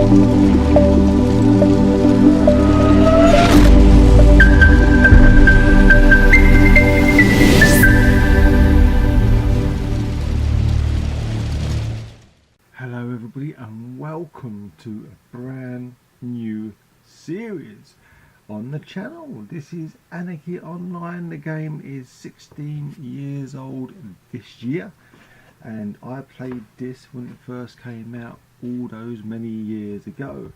Hello everybody and welcome to a brand new series on the channel. This is Anarchy Online. The game is 16 years old this year and I played this when it first came out all those many years ago.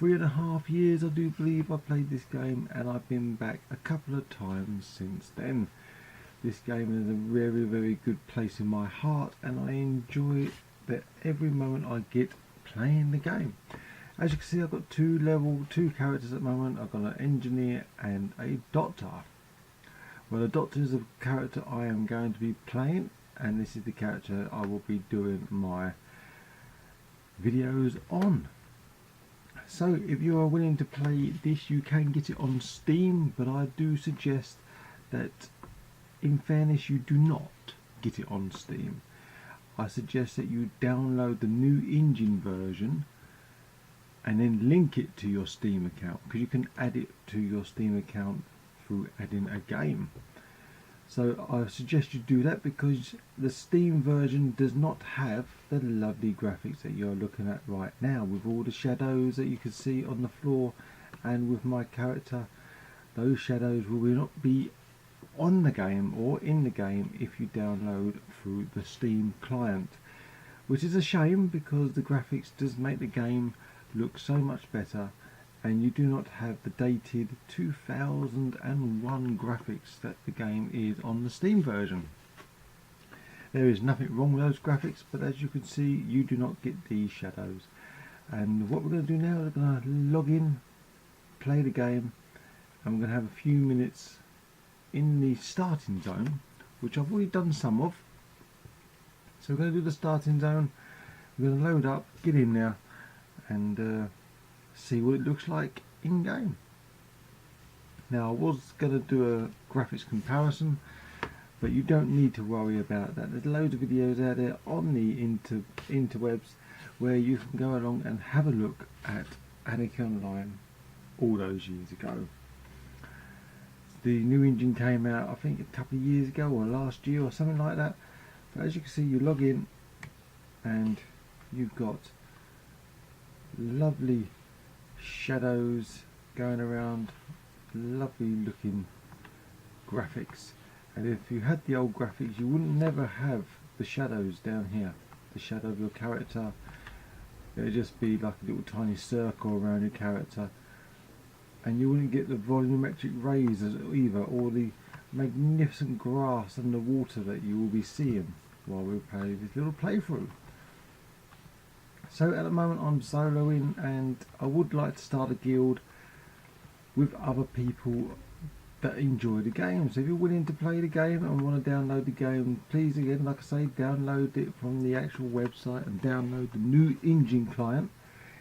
3.5 years I do believe I played this game, and I've been back a couple of times since then. This game is a very good place in my heart and I enjoy that every moment I get playing the game. As you can see, I've got two characters at the moment. I've got an engineer and a doctor. Well, the doctor is the character I am going to be playing, and this is the character I will be doing my videos on. So if you are willing to play this, you can get it on Steam, but I do suggest that in fairness you do not get it on Steam. I suggest that you download the new engine version and then link it to your Steam account, because you can add it to your Steam account through adding a game. So I suggest you do that, because the Steam version does not have the lovely graphics that you're looking at right now, with all the shadows that you can see on the floor, and with my character, those shadows will not be on the game or in the game if you download through the Steam client, which is a shame, because the graphics does make the game look so much better, and you do not have the dated 2001 graphics that the game is on the Steam version. There is nothing wrong with those graphics, but as you can see, you do not get these shadows. And what we're going to do now is we're going to log in, play the game, and we're going to have a few minutes in the starting zone, which I've already done some of. So we're going to do the starting zone, we're going to load up, get in there and see what it looks like in game. Now I was going to do a graphics comparison, but you don't need to worry about that. There's loads of videos out there on the interwebs where you can go along and have a look at Anarchy Online all those years ago. The new engine came out I think a couple of years ago, or last year or something like that. But as you can see, you log in and you've got lovely shadows going around, lovely looking graphics. And if you had the old graphics, you wouldn't never have the shadows down here. The shadow of your character, it would just be like a little tiny circle around your character, and you wouldn't get the volumetric rays either, or the magnificent grass and the water that you will be seeing while we play this little playthrough. So at the moment I'm soloing, and I would like to start a guild with other people that enjoy the game. So if you're willing to play the game and want to download the game, please, again, like I say, download it from the actual website and download the new engine client.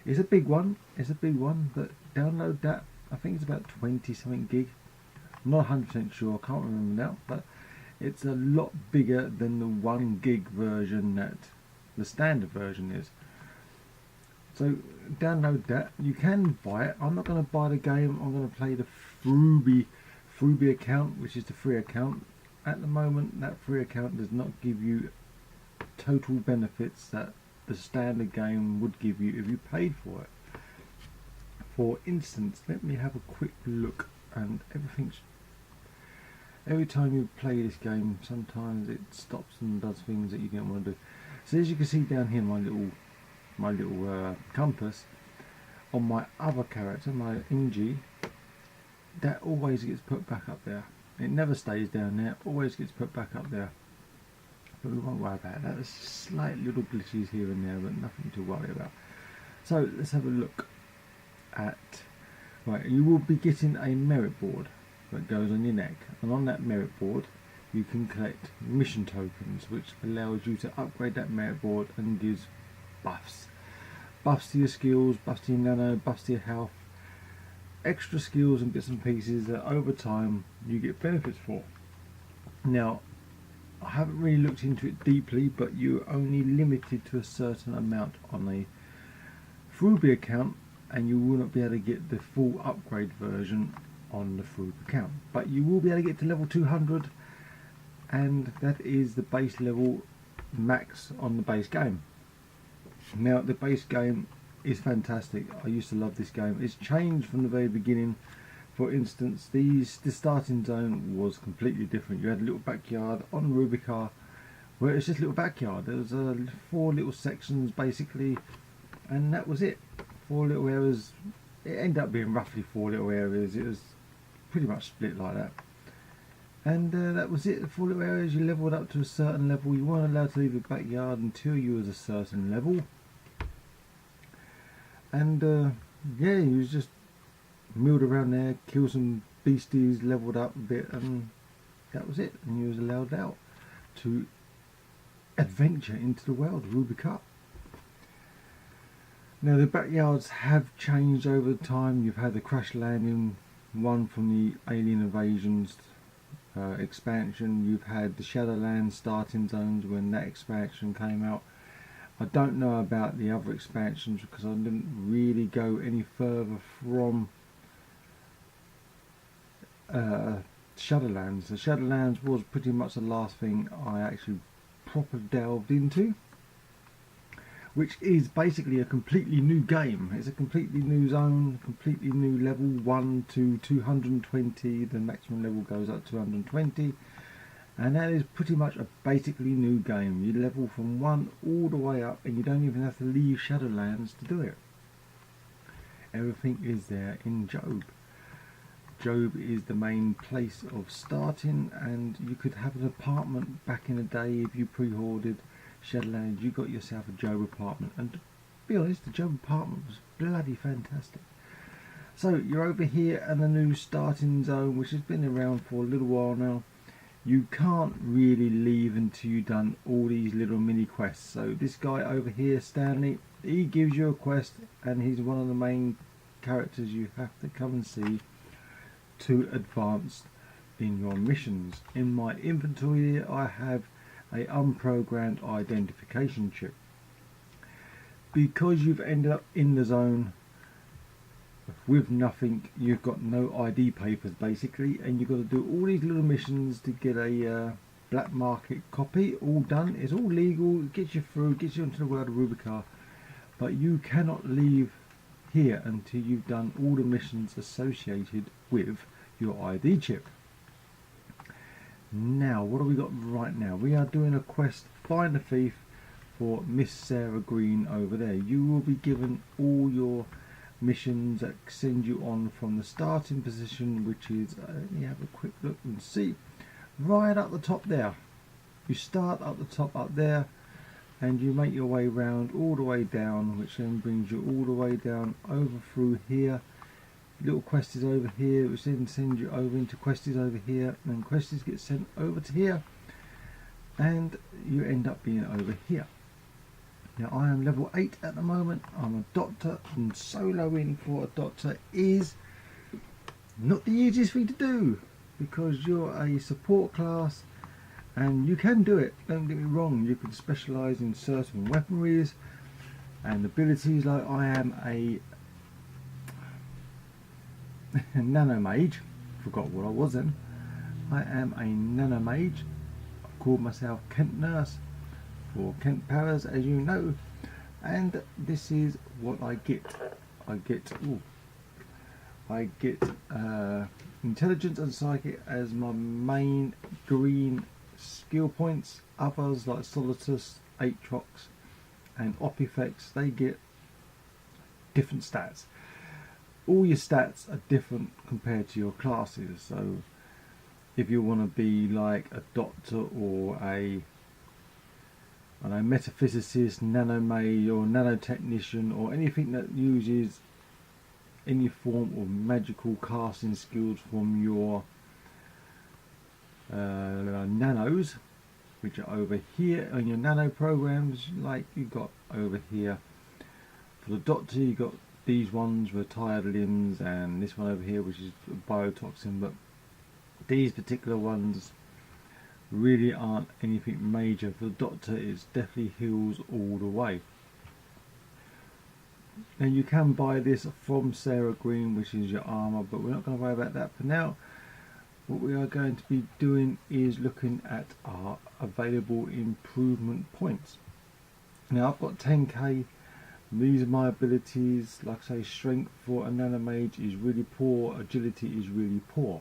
It's a big one, but download that. I think it's about 20 something gig. I'm not 100% sure, I can't remember now, but it's a lot bigger than the 1 gig version that the standard version is. So download that. You can buy it. I'm not going to buy the game, I'm going to play the Freebie account, which is the free account. At the moment, that free account does not give you total benefits that the standard game would give you if you paid for it. For instance, let me have a quick look, and every time you play this game, sometimes it stops and does things that you don't want to do. So as you can see down here, my little compass on my other character, my NG, that always gets put back up there. It never stays down there, always gets put back up there. But we won't worry about that. There's slight little glitches here and there, but nothing to worry about. So let's have a look at, right, you will be getting a merit board that goes on your neck, and on that merit board you can collect mission tokens, which allows you to upgrade that merit board and gives buffs to your skills, buffs to your nano, buffs to your health, extra skills and bits and pieces that over time you get benefits for. Now I haven't really looked into it deeply, but you're only limited to a certain amount on a Freebie account, and you will not be able to get the full upgrade version on the Freebie account, but you will be able to get to level 200, and that is the base level max on the base game. Now the base game is fantastic. I used to love this game. It's changed from the very beginning. For instance, the starting zone was completely different. You had a little backyard on Rubicar where it's just a little backyard. There was 4 little sections basically, and that was it. 4 little areas. It ended up being roughly 4 little areas. It was pretty much split like that. And that was it. The 4 little areas. You leveled up to a certain level. You weren't allowed to leave the backyard until you was a certain level. And yeah, you was just milled around there, kill some beasties, leveled up a bit, and that was it. And you was allowed out to adventure into the world of Rubicar. Now the backyards have changed over time. You've had the crash landing one from the Alien Invasions expansion. You've had the Shadowlands starting zones when that expansion came out. I don't know about the other expansions because I didn't really go any further from Shadowlands. The Shadowlands was pretty much the last thing I actually proper delved into, which is basically a completely new game. It's a completely new zone, completely new level, 1 to 220. The maximum level goes up to 220, and that is pretty much a basically new game. You level from 1 all the way up, and you don't even have to leave Shadowlands to do it. Everything is there in Job. Job is the main place of starting, and you could have an apartment back in the day if you pre-ordered Shadowlands. You got yourself a Job apartment, and to be honest, the Job apartment was bloody fantastic. So you're over here in the new starting zone, which has been around for a little while now. You can't really leave until you've done all these little mini quests. So this guy over here, Stanley, he gives you a quest, and he's one of the main characters you have to come and see to advance in your missions. In my inventory here, I have a unprogrammed identification chip. Because you've ended up in the zone with nothing, you've got no ID papers basically, and you've got to do all these little missions to get a black market copy all done. It's all legal, it gets you through, gets you into the world of Rubicar, but you cannot leave here until you've done all the missions associated with your ID chip. Now what have we got right now? We are doing a quest, find a thief, for Miss Sarah Green over there. You will be given all your missions that send you on from the starting position, which is, let me have a quick look and see, right up the top there. You start up the top up there, and you make your way round all the way down, which then brings you all the way down over through here. Little quests over here, which then send you over into quests over here, and then quests get sent over to here, and you end up being over here. Now I am level 8 at the moment. I'm a doctor, and soloing for a doctor is not the easiest thing to do, because you're a support class, and you can do it, don't get me wrong. You can specialise in certain weaponries and abilities. Like I am a nano mage, forgot what I was then. I am a nano mage. I called myself Kentparas for Kentparas, as you know, and this is what I get. I get intelligence and psychic as my main green skill points. Others like Solitus, Aatrox and Opifex, they get different stats. All your stats are different compared to your classes, so if you want to be like a doctor or a metaphysicist, nanomage or nanotechnician, or anything that uses any form of magical casting skills from your nanos, which are over here on your nano programs, like you got over here. For the doctor, you got these ones with tired limbs, and this one over here, which is biotoxin, but these particular ones really aren't anything major. For the doctor, it's definitely heals all the way. Now you can buy this from Sarah Green, which is your armour, but we're not going to worry about that for now. What we are going to be doing is looking at our available improvement points. Now I've got 10k. These are my abilities. Like I say, strength for a nanomage is really poor, agility is really poor.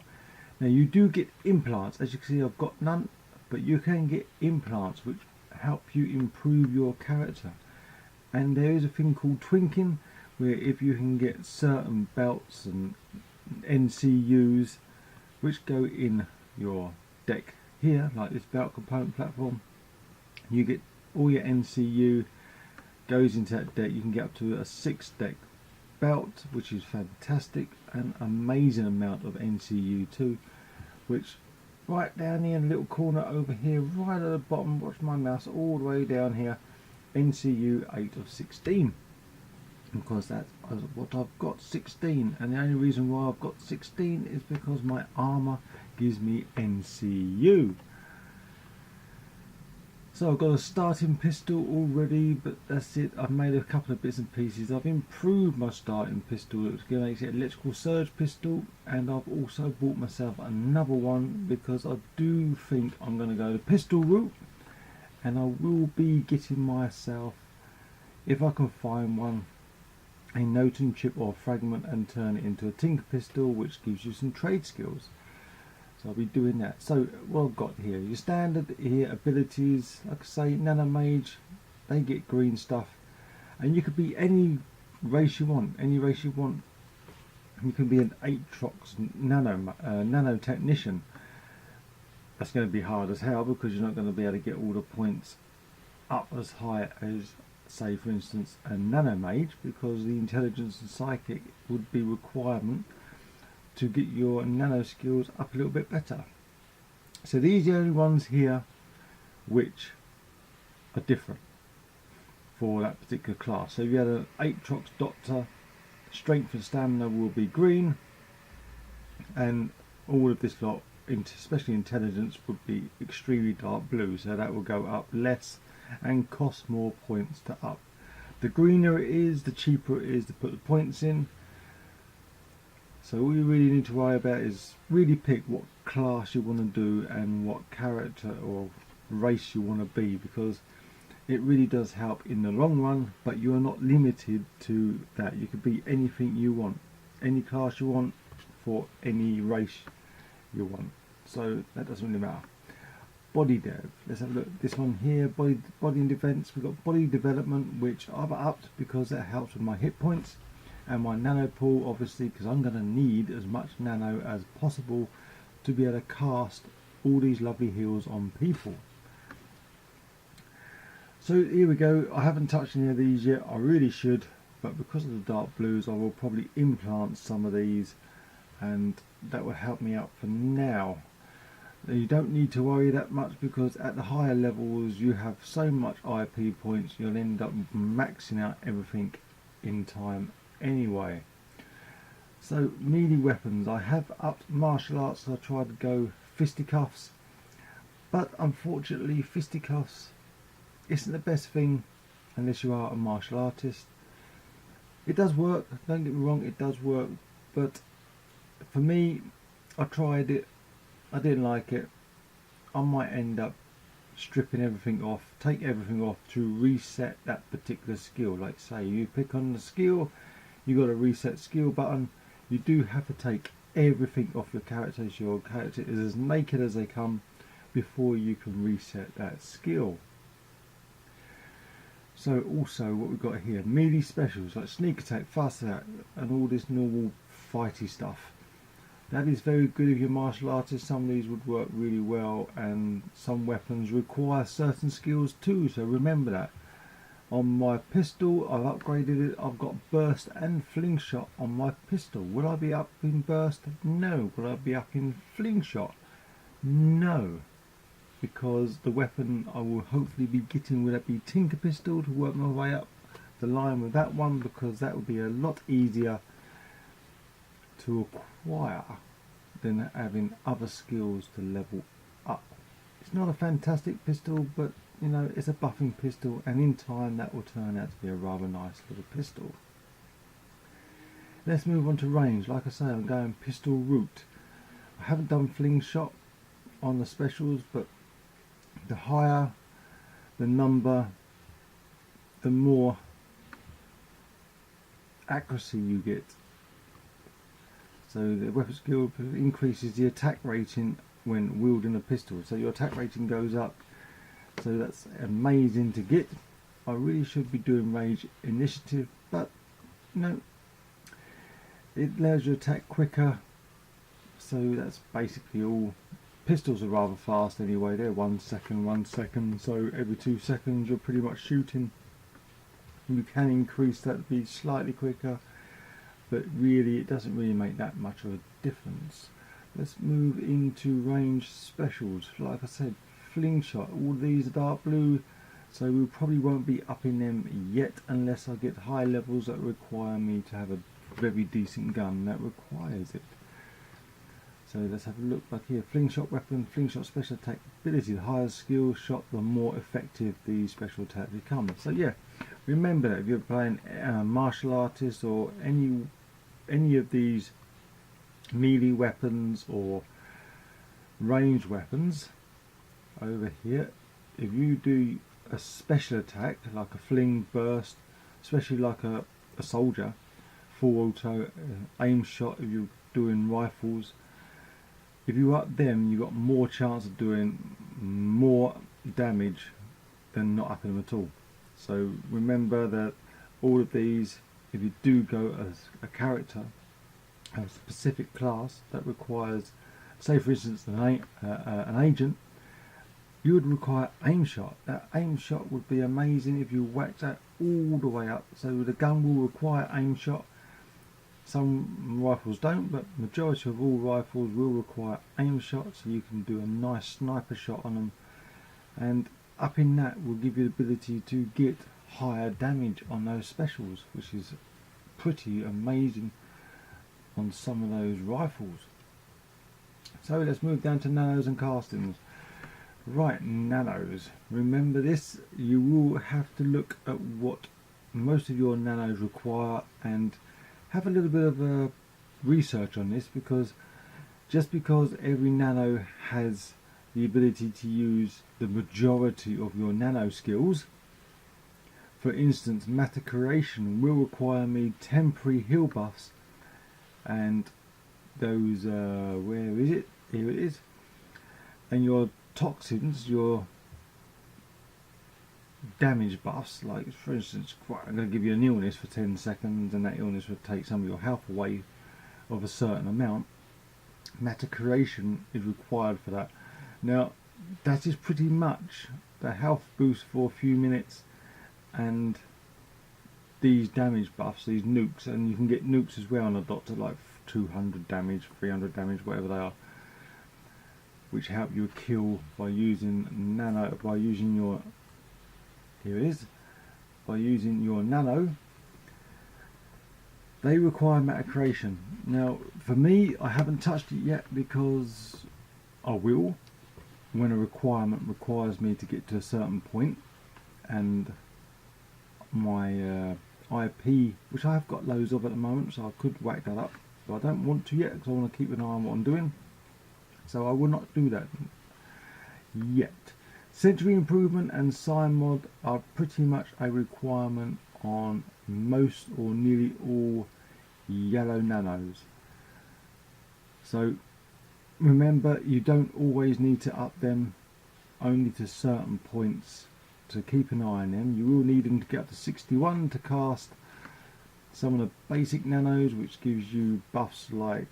Now you do get implants. As you can see, I've got none, but you can get implants which help you improve your character. And there is a thing called twinking, where if you can get certain belts and NCUs which go in your deck here, like this belt component platform, you get all your NCU goes into that deck. You can get up to a 6 deck belt, which is fantastic, an amazing amount of NCU too, which right down here in the little corner over here, right at the bottom, watch my mouse all the way down here, NCU 8 of 16, because that's what I've got, 16, and the only reason why I've got 16 is because my armour gives me NCU. So I've got a starting pistol already, but that's it. I've made a couple of bits and pieces. I've improved my starting pistol. It's going to make it electrical surge pistol, and I've also bought myself another one because I do think I'm going to go the pistol route, and I will be getting myself, if I can find one, a Noten chip or fragment and turn it into a tinker pistol, which gives you some trade skills. So I'll be doing that. So what I've got here, your standard here abilities, like I say, nanomage, they get green stuff, and you could be any race you want, You can be an Aatrox nano technician. That's going to be hard as hell because you're not going to be able to get all the points up as high as, say for instance, a nanomage, because the intelligence and psychic would be requirement to get your nano skills up a little bit better. So these are the only ones here which are different for that particular class. So if you had an Aatrox Doctor, strength and stamina will be green, and all of this lot, especially intelligence, would be extremely dark blue, so that will go up less and cost more points to up. The greener it is, the cheaper it is to put the points in. So all you really need to worry about is really pick what class you want to do and what character or race you want to be, because it really does help in the long run, but you are not limited to that. You could be anything you want, any class you want, for any race you want, so that doesn't really matter. Body dev, let's have a look. This one here, body and defense. We've got body development, which I've upped because that helps with my hit points, and my nano pool, obviously, because I'm going to need as much nano as possible to be able to cast all these lovely heals on people. So here we go. I haven't touched any of these yet. I really should, but because of the dark blues, I will probably implant some of these, and that will help me out for now. You don't need to worry that much, because at the higher levels you have so much IP points, you'll end up maxing out everything in time anyway. So melee weapons, I have upped martial arts, so I tried to go fisticuffs, but unfortunately fisticuffs isn't the best thing unless you are a martial artist. It does work, don't get me wrong, it does work, but for me, I tried it, I didn't like it. I might end up stripping everything off, take everything off to reset that particular skill. Like say you pick on the skill, you got a reset skill button, you do have to take everything off your character, so your character is as naked as they come before you can reset that skill. So also what we've got here, melee specials like sneak attack, fast attack, and all this normal fighty stuff. That is very good if you're martial artist. Some of these would work really well, and some weapons require certain skills too, so remember that. On my pistol, I've upgraded it. I've got burst and fling shot on my pistol. Will I be up in burst? No. Will I be up in fling shot? No. Because the weapon I will hopefully be getting, will that be tinker pistol, to work my way up the line with that one, because that will be a lot easier to acquire than having other skills to level up. It's not a fantastic pistol, but you know, it's a buffing pistol, and in time that will turn out to be a rather nice little pistol. Let's move on to range. Like I say, I'm going pistol route. I haven't done fling shot on the specials, but the higher the number, the more accuracy you get. So the weapon skill increases the attack rating when wielding a pistol, so your attack rating goes up, so that's amazing to get. I really should be doing range initiative, but no, it allows you to attack quicker, so that's basically all. Pistols are rather fast anyway, they're 1 second, so every 2 seconds you're pretty much shooting. You can increase that to be slightly quicker, but really it doesn't really make that much of a difference. Let's move into range specials. Like I said, fling shot, all these are dark blue, so we probably won't be upping them yet unless I get high levels that require me to have a very decent gun that requires it. So let's have a look back here. Fling shot weapon, fling shot special attack ability. The higher skill shot, the more effective the special attack becomes. So yeah, remember that if you're playing martial artists or any of these melee weapons or ranged weapons over here, if you do a special attack like a fling burst, especially like a soldier, full auto aim shot, if you're doing rifles, if you up them, you've got more chance of doing more damage than not upping them at all. So remember that all of these, if you do go as a character, a specific class that requires, say for instance an agent, you would require aim shot. That aim shot would be amazing if you whacked that all the way up. So the gun will require aim shot. Some rifles don't, but majority of all rifles will require aim shot, so you can do a nice sniper shot on them, and upping that will give you the ability to get higher damage on those specials, which is pretty amazing on some of those rifles. So let's move down to nanos and castings. Right, nanos. Remember this, you will have to look at what most of your nanos require and have a little bit of research on this, because just because every nano has the ability to use the majority of your nano skills, for instance matter creation will require me temporary heal buffs, and those where is it, here it is, and your toxins, your damage buffs, like for instance, I'm going to give you an illness for 10 seconds and that illness would take some of your health away of a certain amount. Matter creation is required for that. Now that is pretty much the health boost for a few minutes and these damage buffs, these nukes, and you can get nukes as well on a doctor, like 200 damage, 300 damage, whatever they are, which help you kill by using nano, by using your, here it is, by using your nano. They require matter creation. Now for me, I haven't touched it yet because I will when a requirement requires me to get to a certain point, and my IP, which I have got loads of at the moment, so I could whack that up, but I don't want to yet because I want to keep an eye on what I'm doing, so I will not do that yet. Sensory improvement and sign mod are pretty much a requirement on most or nearly all yellow nanos. So remember, you don't always need to up them, only to certain points to keep an eye on them. You will need them to get up to 61 to cast some of the basic nanos, which gives you buffs like,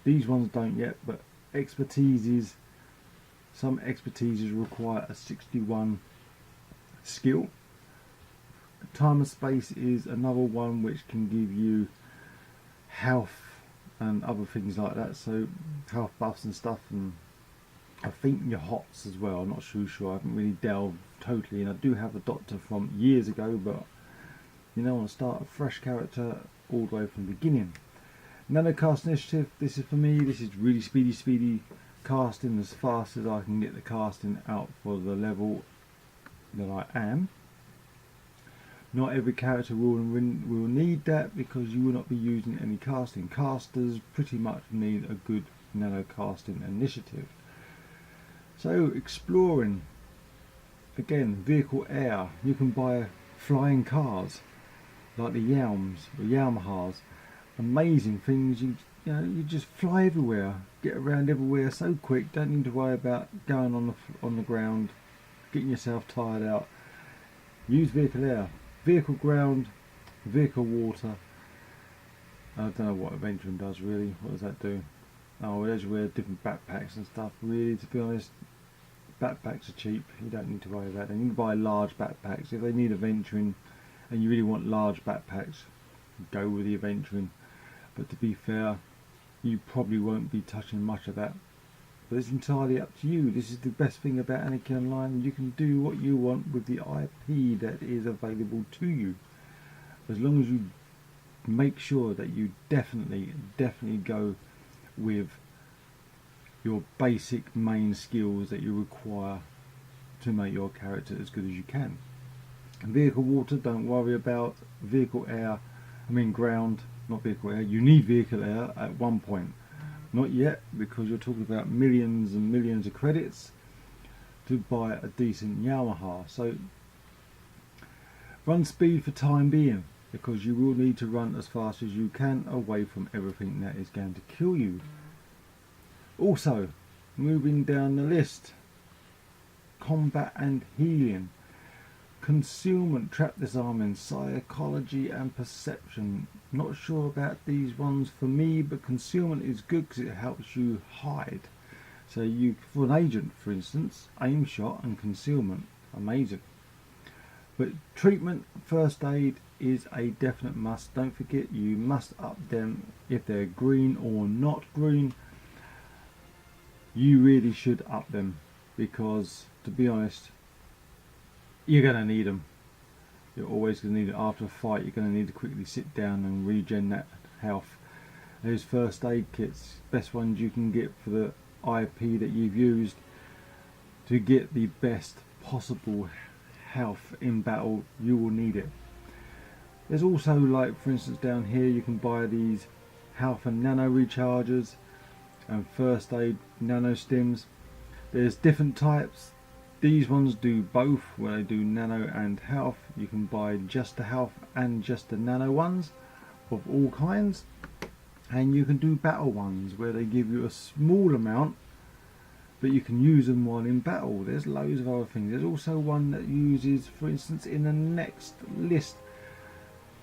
these ones don't yet, but expertises. Some expertises require a 61 skill. Time and space is another one which can give you health and other things like that, so health buffs and stuff, and I think your hots as well. I'm not sure, I haven't really delved totally, and I do have a doctor from years ago, but you know, I want to start a fresh character all the way from the beginning. Nano cast initiative, this is for me, this is really speedy casting as fast as I can get the casting out for the level that I am. Not every character will need that, because you will not be using any casting. Casters pretty much need a good nano casting initiative. So exploring, again, vehicle air, you can buy flying cars like the Yamahas, amazing things. You know, you just fly everywhere, get around everywhere so quick, don't need to worry about going on the ground, getting yourself tired out. Use vehicle air, vehicle ground, vehicle water. I don't know what adventuring does really. What does that do? Oh, well, as you wear different backpacks and stuff. Really, to be honest, backpacks are cheap. You don't need to worry about them. You can buy large backpacks if they need adventuring, and you really want large backpacks. Go with the adventuring. But to be fair, you probably won't be touching much of that. But it's entirely up to you. This is the best thing about Anarchy Online. You can do what you want with the IP that is available to you, as long as you make sure that you definitely go with your basic main skills that you require to make your character as good as you can. Vehicle water, don't worry about. Vehicle air, ground, not vehicle air. You need vehicle air at one point. Not yet, because you're talking about millions and millions of credits to buy a decent Yamaha. So run speed for time being, because you will need to run as fast as you can away from everything that is going to kill you. Also, moving down the list, combat and healing, concealment, trap disarming, psychology and perception. Not sure about these ones for me, but concealment is good because it helps you hide. So you, for an agent for instance, aim shot and concealment, amazing. But treatment, first aid is a definite must. Don't forget, you must up them if they're green or not green. You really should up them, because to be honest, you're going to need them. You're always going to need it. After a fight, you're going to need to quickly sit down and regen that health. Those first aid kits, best ones you can get for the IP that you've used to get the best possible health in battle. You will need it. There's also, like for instance down here, you can buy these health and nano rechargers and first aid nano stims. There's different types. These ones do both, where they do nano and health. You can buy just the health and just the nano ones of all kinds, and you can do battle ones where they give you a small amount but you can use them while in battle. There's loads of other things. There's also one that uses, for instance, in the next list,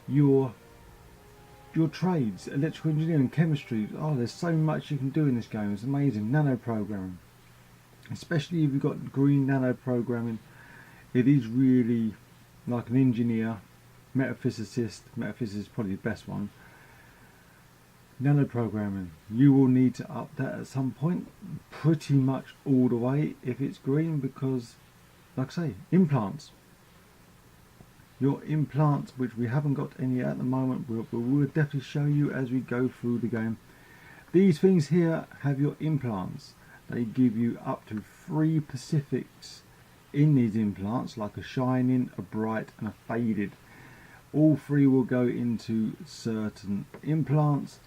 your trades, electrical engineering, chemistry. Oh, there's so much you can do in this game. It's amazing. Nano programming, especially if you've got green nano programming, it is really like an engineer, metaphysicist. Metaphysicist is probably the best one. Nano programming, you will need to up that at some point, pretty much all the way if it's green, because like I say, implants, your implants, which we haven't got any at the moment, but we'll definitely show you as we go through the game. These things here have your implants. They give you up to 3 specifics in these implants, like a shining, a bright and a faded. All 3 will go into certain implants.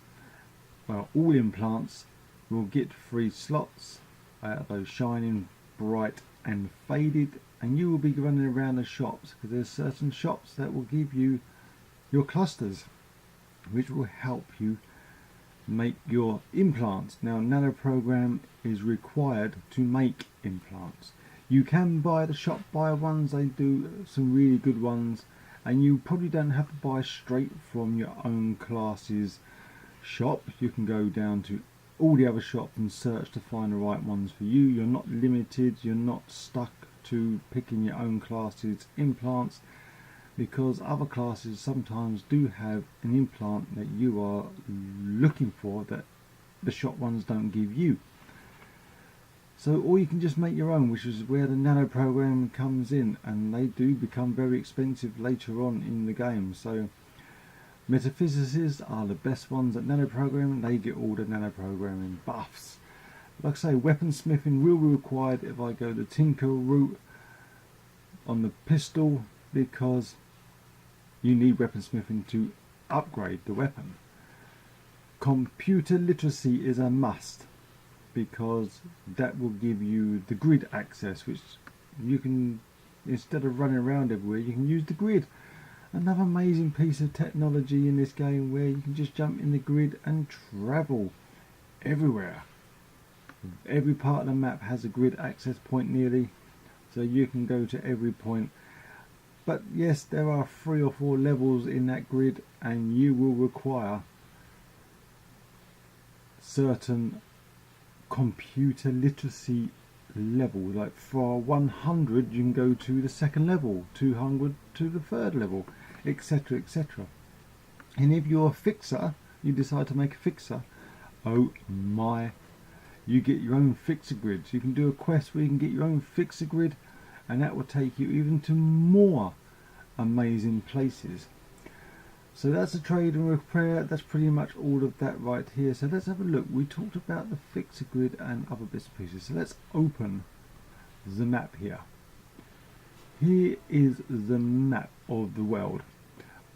Well, all implants will get 3 slots out of those shining, bright and faded, and you will be running around the shops, because there's certain shops that will give you your clusters, which will help you make your implants. Now, nano program is required to make implants. You can buy the shop buy ones, they do some really good ones, and you probably don't have to buy straight from your own class's shop. You can go down to all the other shops and search to find the right ones for you. You're not limited, you're not stuck to picking your own class's implants, because other classes sometimes do have an implant that you are looking for that the shop ones don't give you. So, or you can just make your own, which is where the nano program comes in, and they do become very expensive later on in the game. So metaphysicists are the best ones at nano programming. They get all the nano programming buffs. Like I say, weaponsmithing will be required if I go the tinker route on the pistol, because you need weaponsmithing to upgrade the weapon. Computer literacy is a must, because that will give you the grid access, which you can, instead of running around everywhere, you can use the grid. Another amazing piece of technology in this game, where you can just jump in the grid and travel everywhere. Every part of the map has a grid access point nearly, so you can go to every point. But yes, there are 3 or 4 levels in that grid, and you will require certain computer literacy levels. Like for 100 you can go to the 2nd level, 200 to the 3rd level, etc, etc. And if you're a fixer, you decide to make a fixer, oh my, you get your own fixer grids. You can do a quest where you can get your own fixer grid, and that will take you even to more amazing places. So that's a trade and repair. That's pretty much all of that right here. So let's have a look. We talked about the fixer grid and other bits and pieces. So let's open the map here. Here is the map of the world.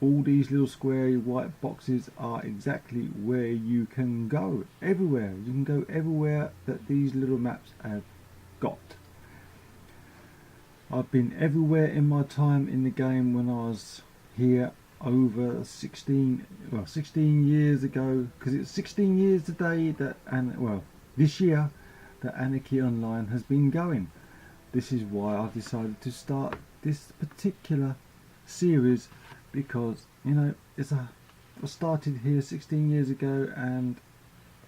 All these little square white boxes are exactly where you can go. Everywhere. You can go everywhere that these little maps have got. I've been everywhere in my time in the game when I was here over 16 years ago, because it's 16 years today that, and well, this year, that Anarchy Online has been going. This is why I've decided to start this particular series, because you know I started here 16 years ago and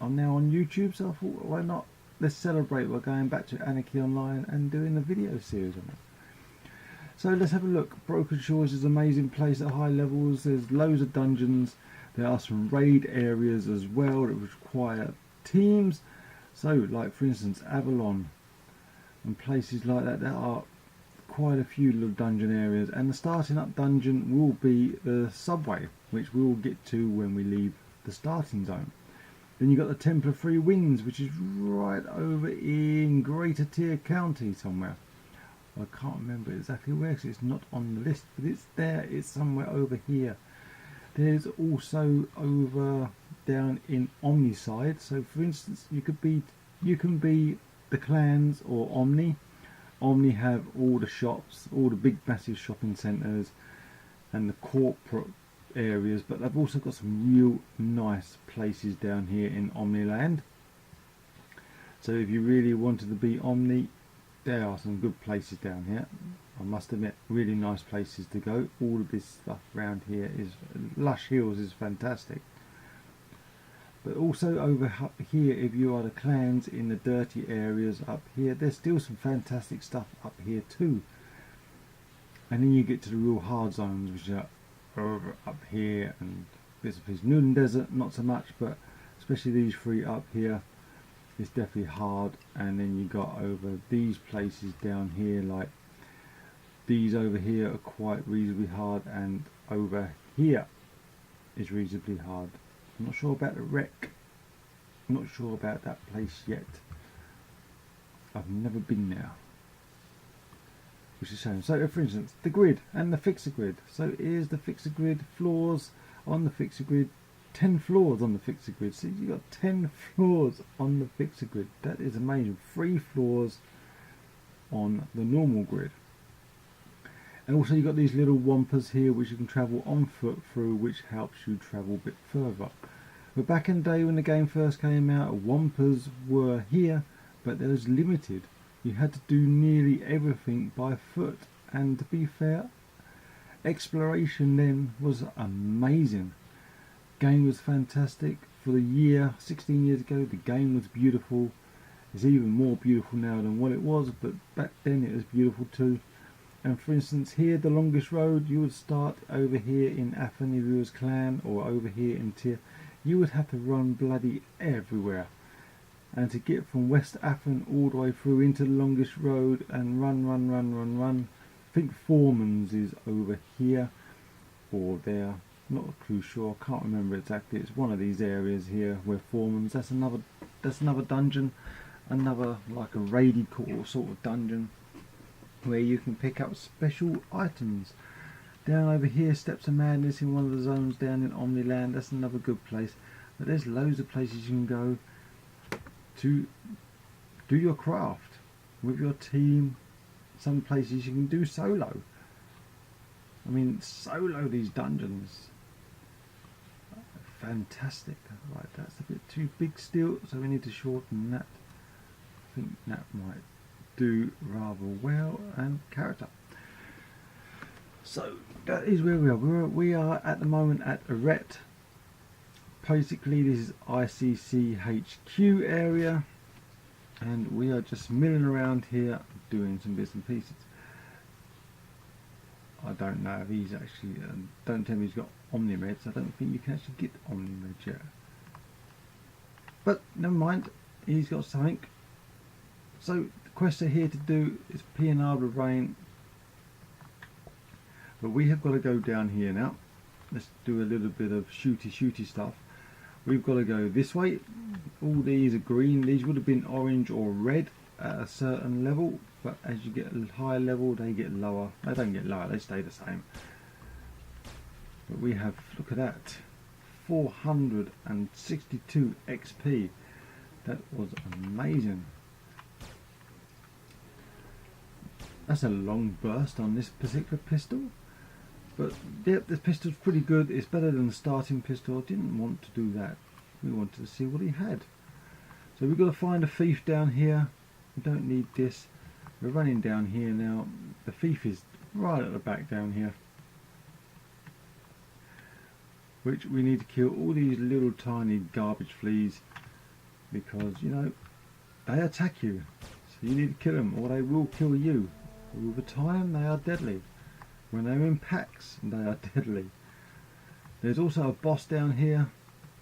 I'm now on YouTube, so I thought, why not, let's celebrate by going back to Anarchy Online and doing a video series on it. So let's have a look. Broken Shores is an amazing place at high levels. There's loads of dungeons. There are some raid areas as well that require teams. So like for instance Avalon and places like that, there are quite a few little dungeon areas, and the starting up dungeon will be the subway, which we will get to when we leave the starting zone. Then you've got the Temple of Three Winds, which is right over in Greater Tier County somewhere. I can't remember exactly where, because it's not on the list, but it's there. It's somewhere over here. There's also over down in Omni side. So for instance, you can be the clans or Omni. Omni have all the shops, all the big massive shopping centres and the corporate areas, but they've also got some real nice places down here in Omniland. So if you really wanted to be Omni, there are some good places down here. I must admit, really nice places to go. All of this stuff around here is Lush Hills is fantastic. But also over here, if you are the clans in the dirty areas up here, there's still some fantastic stuff up here too. And then you get to the real hard zones, which are over up here and bits of pieces. Noon Desert, not so much, but especially these 3 up here. It's definitely hard. And then you got over these places down here, like these over here are quite reasonably hard, and over here is reasonably hard. I'm not sure about the wreck. I'm not sure about that place yet. I've never been there, which is a shame. So for instance, the grid and the fixer grid. So here's the fixer grid, floors on the fixer grid, 10 floors on the fixer grid. So you've got 10 floors on the fixer grid. That is amazing. 3 floors on the normal grid. And also you've got these little wampers here which you can travel on foot through, which helps you travel a bit further. But back in the day when the game first came out, wampers were here, but they was limited. You had to do nearly everything by foot, and to be fair, exploration then was amazing. Game was fantastic. For the year 16 years ago, the game was beautiful. It's even more beautiful now than what it was, but back then it was beautiful too. And for instance, here, the longest road, you would start over here in Affen if you was clan, or over here in Tier. You would have to run bloody everywhere. And to get from West Affen all the way through into the longest road and run. I think Foreman's is over here or there. Not too sure. I can't remember exactly. It's one of these areas here where Foreman's. That's another dungeon, another like a raidy sort of dungeon, where you can pick up special items. Down over here, Steps of Madness in one of the zones down in Omniland. That's another good place. But there's loads of places you can go to do your craft with your team. Some places you can do solo. I mean, solo these dungeons. Fantastic. Right, that's a bit too big still, so we need to shorten that. I think that might do rather well. And character. So that is where we are. We are at the moment at Eret. Basically, this is ICC HQ area, and we are just milling around here doing some bits and pieces. I don't know if he's actually, don't tell me he's got Omnimeds. I don't think you can actually get Omnimeds yet. But never mind, he's got something. So the quests are here to do is Peonard of Rain. But we have got to go down here now. Let's do a little bit of shooty stuff. We've got to go this way. All these are green. These would have been orange or red at a certain level, but as you get a higher level they get lower. They don't get lower, they stay the same. But we have, look at that, 462 XP. That was amazing. That's a long burst on this particular pistol. But yep, this pistol's pretty good. It's better than the starting pistol. I didn't want to do that. We wanted to see what he had. So we've got to find a thief down here. We don't need this. We're running down here now. The thief is right at the back down here. Which we need to kill all these little tiny garbage fleas. Because, you know, they attack you. So you need to kill them or they will kill you. Over time they are deadly. When they're in packs, they are deadly. There's also a boss down here.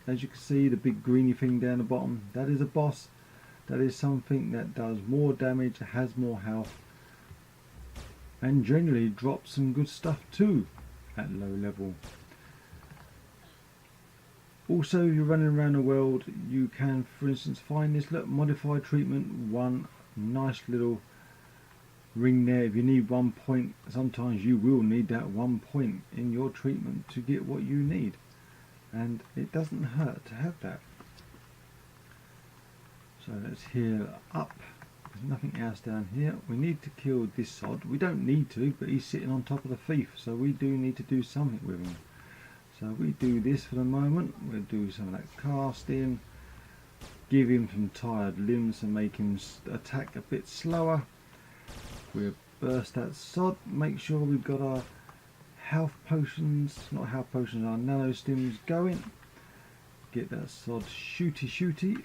As you can see, the big greeny thing down the bottom, that is a boss. That is something that does more damage, has more health, and generally drops some good stuff too at low level. Also, you're running around the world, you can, for instance, find this little modified treatment, one nice little ring there. If you need 1 point, sometimes you will need that 1 point in your treatment to get what you need, and it doesn't hurt to have that. So let's heal up. There's nothing else down here. We need to kill this sod. We don't need to, but he's sitting on top of the thief, so we do need to do something with him. So we do this for the moment. We'll do some of that casting, give him some tired limbs and make him attack a bit slower. We'll burst that sod, make sure we've got our health potions, not health potions, our nano stims going. Get that sod shooty.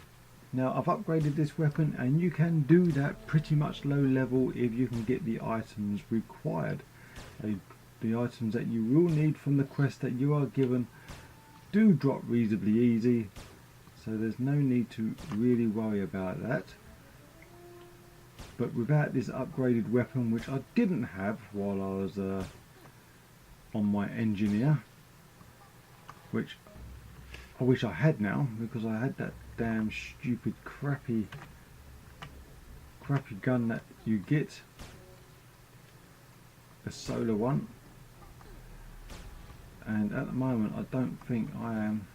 Now I've upgraded this weapon and you can do that pretty much low level if you can get the items required. The items that you will need from the quest that you are given do drop reasonably easy, so there's no need to really worry about that. But without this upgraded weapon, which I didn't have while I was on my engineer, which I wish I had now, because I had that damn stupid crappy gun that you get, a solar one, and at the moment I don't think I am.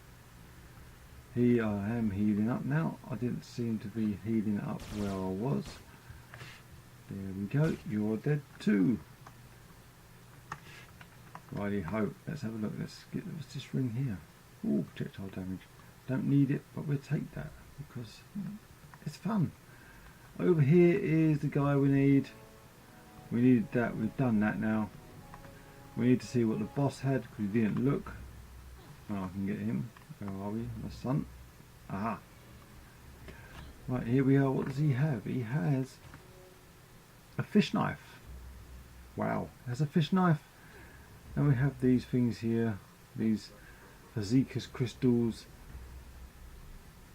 Here I am healing up now. I didn't seem to be healing up where I was. There we go, you're dead too. Righty ho, let's have a look. What's this ring here? Ooh, projectile damage. Don't need it, but we'll take that because it's fun. Over here is the guy we need. We needed that, we've done that now. We need to see what the boss had because he didn't look. Oh, I can get him. Where are we? My son. Aha. Right, here we are. What does he have? He has a fish knife. Wow, has a fish knife. And we have these things here, these Physicus crystals.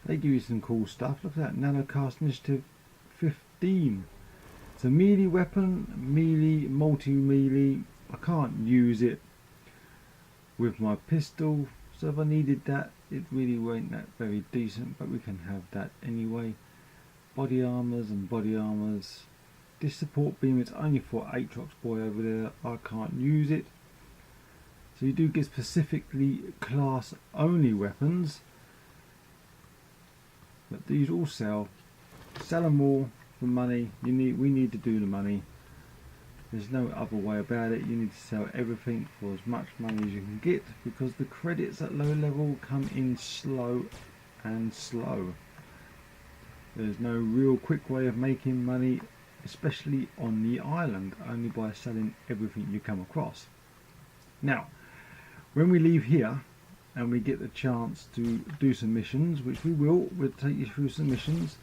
They give you some cool stuff. Look at that, nanocast initiative 15. It's a melee weapon, melee, multi-melee. I can't use it with my pistol, so if I needed that, it really weren't that very decent, but we can have that anyway. Body armors and body armors. This support beam is only for Aatrox boy over there. I can't use it. So you do get specifically class only weapons, but these all sell them all for money. We need to do the money. There's no other way about it. You need to sell everything for as much money as you can get, because the credits at low level come in slow and slow. There's no real quick way of making money, especially on the island, only by selling everything you come across. Now, when we leave here and we get the chance to do some missions, which we'll take you through some missions,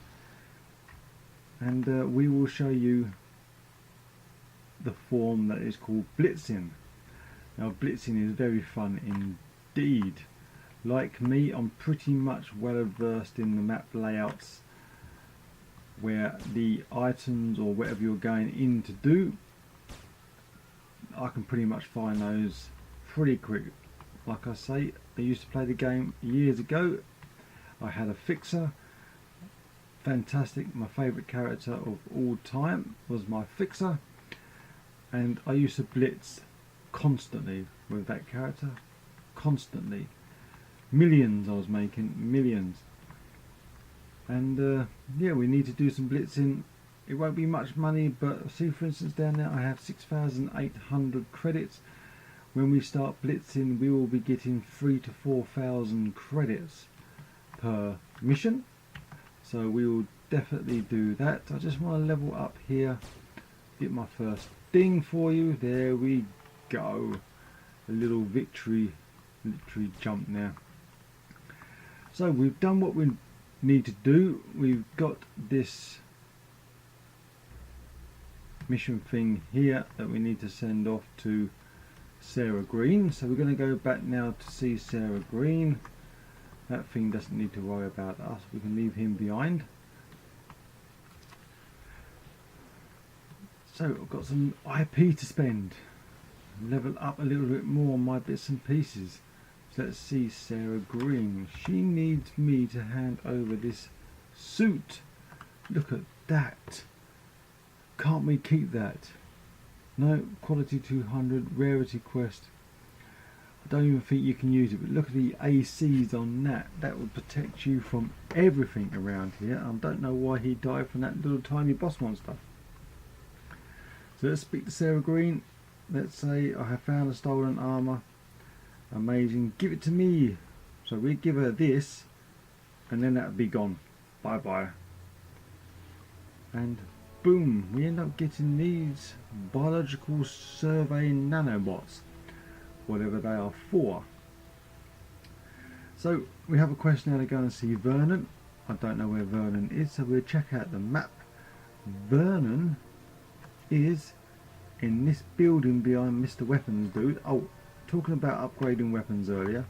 and we will show you the form that is called blitzing. Now, blitzing is very fun indeed. Like me, I'm pretty much well versed in the map layouts, where the items or whatever you're going in to do, I can pretty much find those pretty quick. Like I say, I used to play the game years ago. I had a fixer, fantastic. My favourite character of all time was my fixer, and I used to blitz constantly with that character, constantly. Millions I was making, millions. And yeah, we need to do some blitzing. It won't be much money, but see, for instance, down there I have 6,800 credits. When we start blitzing, we will be getting 3,000 to 4,000 credits per mission, so we will definitely do that. I just want to level up here, get my first ding for you. There we go, a little victory jump now. So we've done what we need to do. We've got this mission thing here that we need to send off to Sarah Green, so we're going to go back now to see Sarah Green. That thing doesn't need to worry about us, we can leave him behind. So I've got some IP to spend, level up a little bit more on my bits and pieces. So let's see Sarah Green. She needs me to hand over this suit. Look at that. Can't we keep that? No, quality 200, rarity quest. I don't even think you can use it, but look at the ACs on that. That would protect you from everything around here. I don't know why he died from that little tiny boss monster. So let's speak to Sarah Green. Let's say I have found a stolen armor. Amazing, give it to me. So we give her this, and then that would be gone. Bye bye. And boom, we end up getting these biological survey nanobots, whatever they are for. So we have a quest now to go and see Vernon. I don't know where Vernon is, so we'll check out the map. Vernon is in this building behind Mr. Weapons Dude. Oh, talking about upgrading weapons earlier,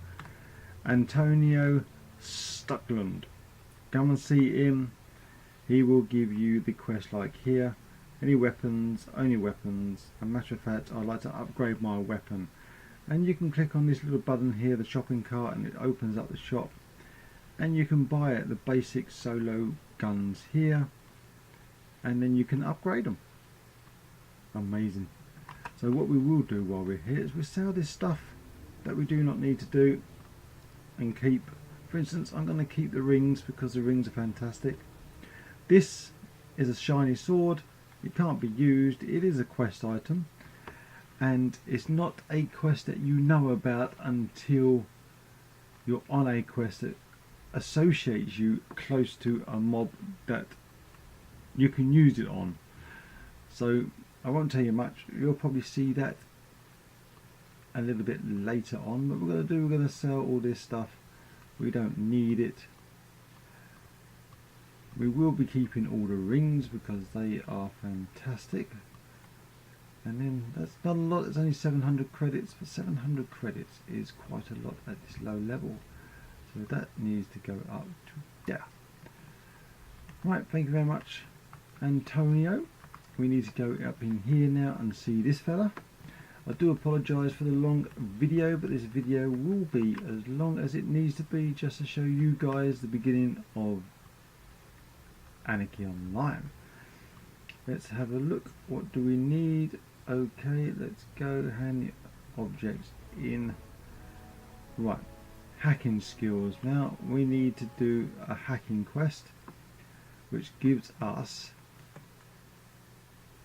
Antonio Stuckland. Come and see him. He will give you the quest like here. Any weapons, only weapons. A matter of fact, I'd like to upgrade my weapon. And you can click on this little button here, the shopping cart, and it opens up the shop. And you can buy it, the basic solo guns here. And then you can upgrade them. Amazing. So what we will do while we're here is we'll sell this stuff that we do not need to do and keep. For instance, I'm going to keep the rings because the rings are fantastic. This is a shiny sword. It can't be used. It is a quest item, and it's not a quest that you know about until you're on a quest that associates you close to a mob that you can use it on. So I won't tell you much. You'll probably see that a little bit later on. But we're going to sell all this stuff. We don't need it. We will be keeping all the rings because they are fantastic. And then that's not a lot, it's only 700 credits, but 700 credits is quite a lot at this low level. So that needs to go up to there. Right, thank you very much, Antonio. We need to go up in here now and see this fella. I do apologise for the long video, but this video will be as long as it needs to be just to show you guys the beginning of Anarchy Online. Let's have a look. What do we need? Okay, let's go hand the objects in. Right, hacking skills. Now we need to do a hacking quest, which gives us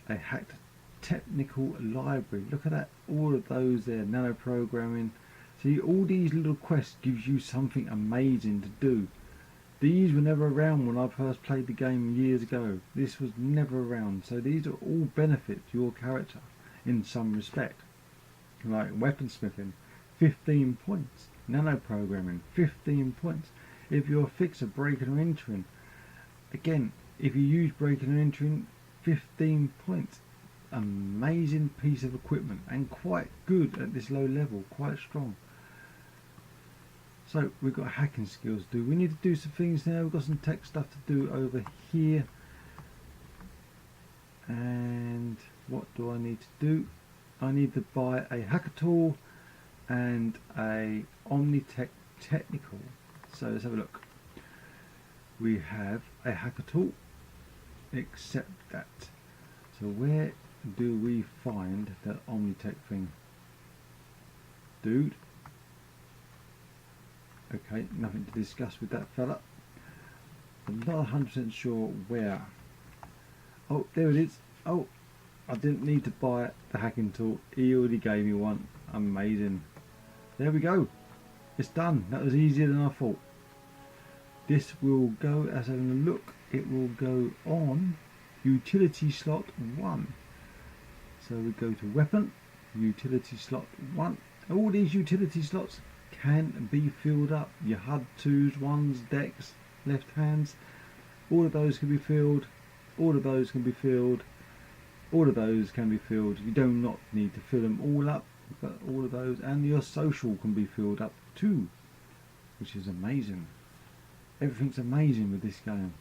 a hacked technical library. Look at that, all of those there, nano programming. See, all these little quests gives you something amazing to do. These were never around when I first played the game years ago. This was never around, so these are all benefit to your character in some respect. Like weaponsmithing, 15 points. Nano programming, 15 points. If you're a fixer, breaking or entering, again, if you use breaking and entering, 15 points. Amazing piece of equipment and quite good at this low level, quite strong. So we've got hacking skills to do. We need to do some things now. We've got some tech stuff to do over here. And what do I need to do? I need to buy a hacker tool and a Omnitech technical. So let's have a look. We have a hacker tool. Accept that. So where do we find that Omnitech thing? Dude. Okay, nothing to discuss with that fella. I'm not 100% sure where. Oh, there it is. Oh, I didn't need to buy the hacking tool. He already gave me one. Amazing. There we go. It's done. That was easier than I thought. This will go, as I'm having a look, it will go on utility slot 1. So we go to weapon, utility slot 1. All these utility slots can be filled up. Your HUD 2s, 1s, decks, left hands, all of those can be filled, all of those can be filled, all of those can be filled. You do not need to fill them all up, but all of those, and your social can be filled up too, which is amazing. Everything's amazing with this game.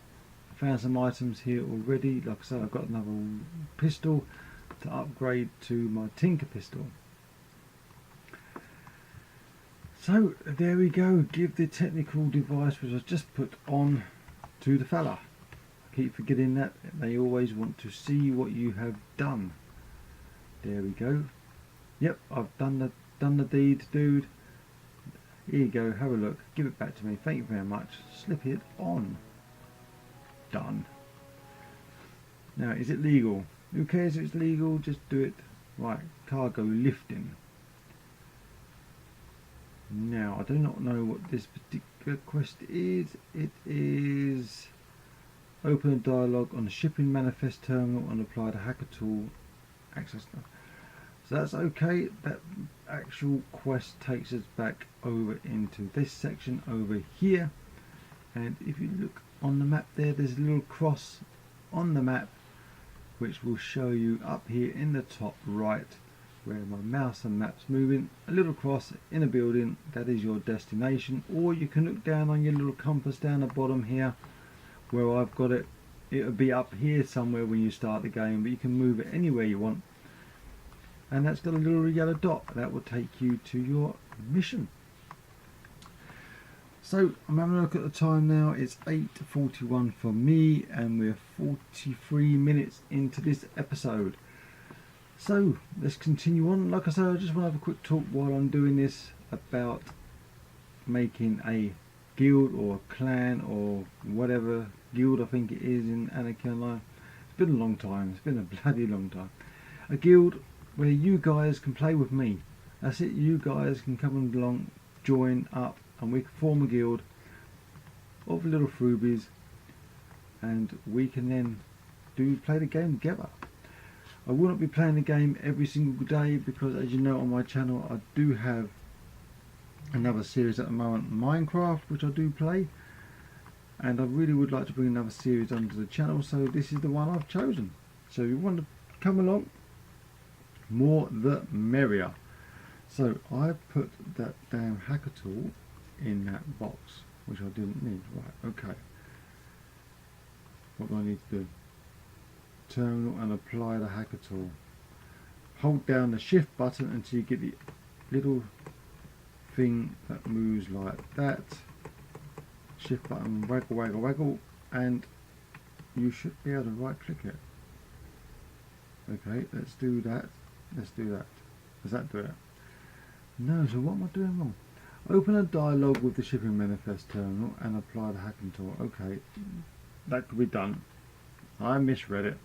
I found some items here already. Like I said, I've got another pistol to upgrade to my Tinker pistol. So there we go. Give the technical device which I just put on to the fella. I keep forgetting that. They always want to see what you have done. There we go. Yep, I've done the deed, dude. Here you go, have a look. Give it back to me. Thank you very much. Slip it on. Done. Now, is it legal? Who cares if it's legal? Just do it. Right, cargo lifting. Now, I do not know what this particular quest is. It is open a dialogue on the shipping manifest terminal and apply the hacker tool access. So that's okay. That actual quest takes us back over into this section over here, and if you look on the map there's a little cross on the map which will show you up here in the top right where my mouse and map's moving, a little cross in a building. That is your destination. Or you can look down on your little compass down the bottom here where I've got it. It'll be up here somewhere when you start the game, but you can move it anywhere you want. And that's got a little yellow dot. That will take you to your mission. So I'm having a look at the time now. It's 8:41 for me, and we're 43 minutes into this episode. So let's continue on. Like I said, I just want to have a quick talk while I'm doing this about making a guild or a clan or whatever guild I think it is in Anarchy Online. It's been a long time. It's been a bloody long time. A guild where you guys can play with me. That's it. You guys can come along, join up, and we can form a guild of little freebies, and we can then play the game together. I will not be playing the game every single day because, as you know, on my channel I do have another series at the moment, Minecraft, which I do play, and I really would like to bring another series onto the channel, so this is the one I've chosen. So if you want to come along, more the merrier. So I put that damn hacker tool in that box, which I didn't need. Right, okay. What do I need to do? Terminal and apply the hacker tool. Hold down the shift button until you get the little thing that moves like that. Shift button, waggle, waggle, waggle, and you should be able to right click it. Okay, let's do that. Let's do that. Does that do it? No, so what am I doing wrong? Open a dialog with the shipping manifest terminal and apply the hacking tool. Okay, that could be done. I misread it.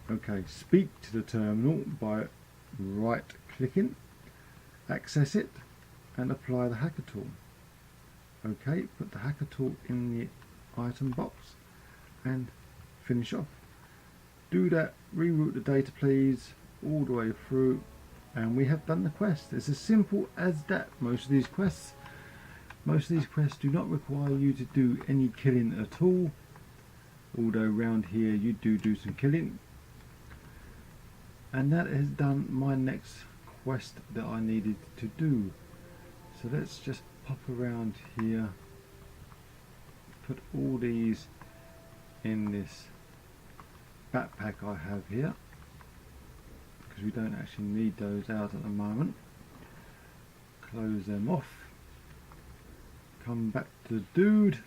Okay, speak to the terminal by right clicking, access it and apply the hacker tool. Okay, put the hacker tool in the item box and finish off. Do that, reroute the data please, all the way through, and we have done the quest. It's as simple as that. Most of these quests do not require you to do any killing at all, although around here you do some killing. And that has done my next quest that I needed to do. So let's just pop around here, put all these in this backpack I have here, because we don't actually need those out at the moment. Close them off, come back to the dude.